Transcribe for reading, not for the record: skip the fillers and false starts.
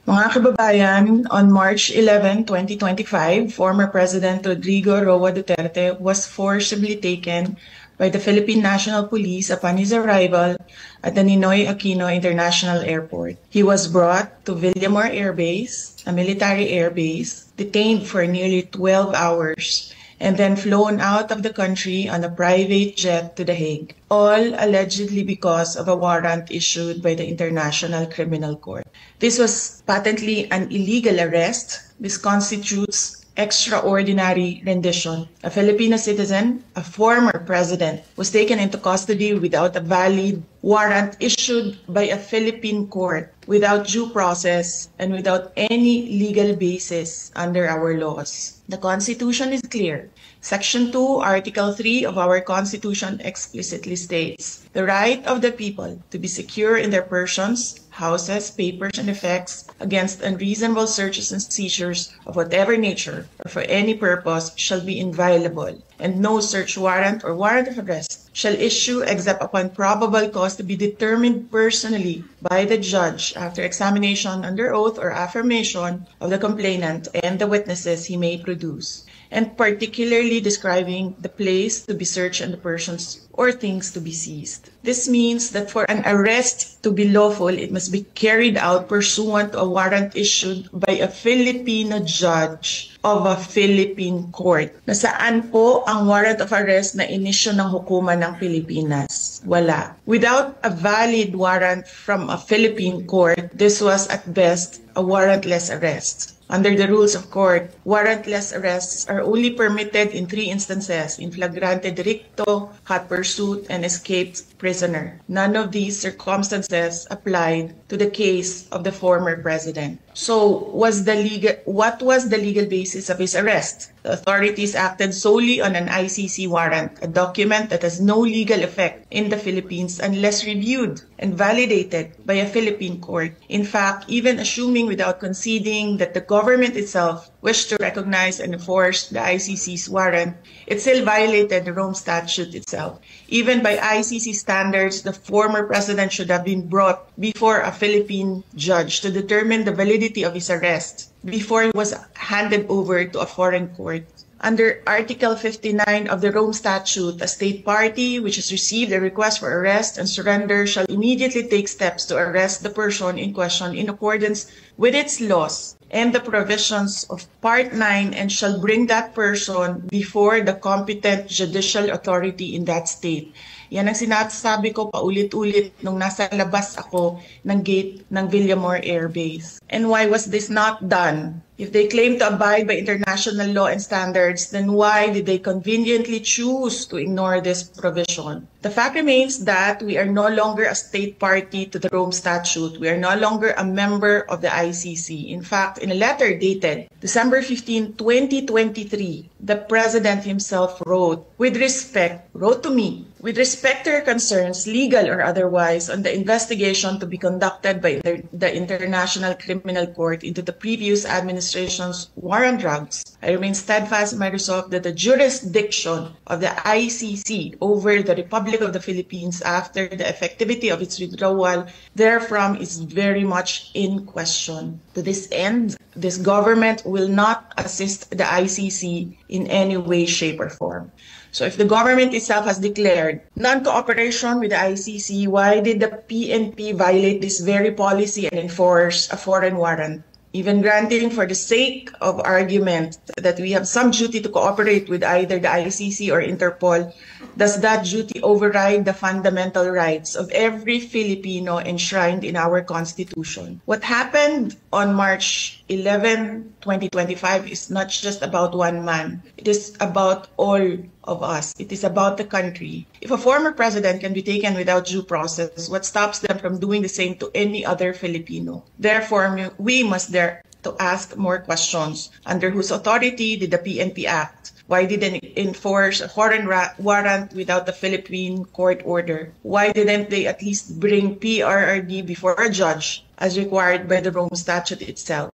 Mga kababayan, on March 11, 2025, former President Rodrigo Roa Duterte was forcibly taken by the Philippine National Police upon his arrival at the Ninoy Aquino International Airport. He was brought to Villamor Air Base, a military air base, detained for nearly 12 hours, and then flown out of the country on a private jet to The Hague, all allegedly because of a warrant issued by the International Criminal Court. This was patently an illegal arrest. This constitutes extraordinary rendition. A Filipino citizen, a former president, was taken into custody without a valid warrant issued by a Philippine court, without due process, and without any legal basis under our laws. The Constitution is clear. Section 2, Article 3 of our Constitution explicitly states the right of the people to be secure in their persons, houses, papers, and effects against unreasonable searches and seizures of whatever nature or for any purpose shall be inviolable, and no search warrant or warrant of arrest shall issue except upon probable cause to be determined personally by the judge after examination under oath or affirmation of the complainant and the witnesses he may produce, and particularly describing the place to be searched and the persons or things to be seized. This means that for an arrest to be lawful, it must be carried out pursuant to a warrant issued by a Filipino judge of a Philippine court. Nasaan po ang warrant of arrest na inisyu ng hukuman ng Pilipinas? Wala. Without a valid warrant from a Philippine court, this was at best a warrantless arrest. Under the rules of court, warrantless arrests are only permitted in 3 instances: in flagrante delicto, hot pursuit, and escaped prisoner. None of these circumstances applied to the case of the former president. So, what was the legal basis of his arrest? The authorities acted solely on an ICC warrant, a document that has no legal effect in the Philippines unless reviewed and validated by a Philippine court. In fact, even assuming without conceding that the government itself wished to recognize and enforce the ICC's warrant, it still violated the Rome Statute itself. Even by ICC standards, the former president should have been brought before a Philippine judge to determine the validity of his arrest before it was handed over to a foreign court. Under Article 59 of the Rome Statute, a state party which has received a request for arrest and surrender shall immediately take steps to arrest the person in question in accordance with its laws and the provisions of Part 9, and shall bring that person before the competent judicial authority in that state. Yan ang sinasabi ko paulit-ulit nung nasa labas ako ng gate ng Villamor Air Base. And why was this not done? If they claim to abide by international law and standards, then why did they conveniently choose to ignore this provision? The fact remains that we are no longer a state party to the Rome Statute. We are no longer a member of the ICC. In fact, in a letter dated December 15, 2023, the President himself wrote to me, with respect to your concerns, legal or otherwise, on the investigation to be conducted by the International Criminal Court into the previous administration's war on drugs, I remain steadfast in my resolve that the jurisdiction of the ICC over the Republic of the Philippines after the effectivity of its withdrawal therefrom is very much in question. To this end, this government will not assist the ICC in any way, shape, or form. So if the government itself has declared non-cooperation with the ICC, why did the PNP violate this very policy and enforce a foreign warrant? Even granting for the sake of argument that we have some duty to cooperate with either the ICC or Interpol, does that duty override the fundamental rights of every Filipino enshrined in our Constitution? What happened on March 11, 2025 is not just about one man. It is about all of us. It is about the country. If a former president can be taken without due process, what stops them from doing the same to any other Filipino? Therefore, we must dare to ask more questions. Under whose authority did the PNP act? Why didn't they enforce a foreign warrant without the Philippine court order? Why didn't they at least bring PRRD before a judge as required by the Rome Statute itself?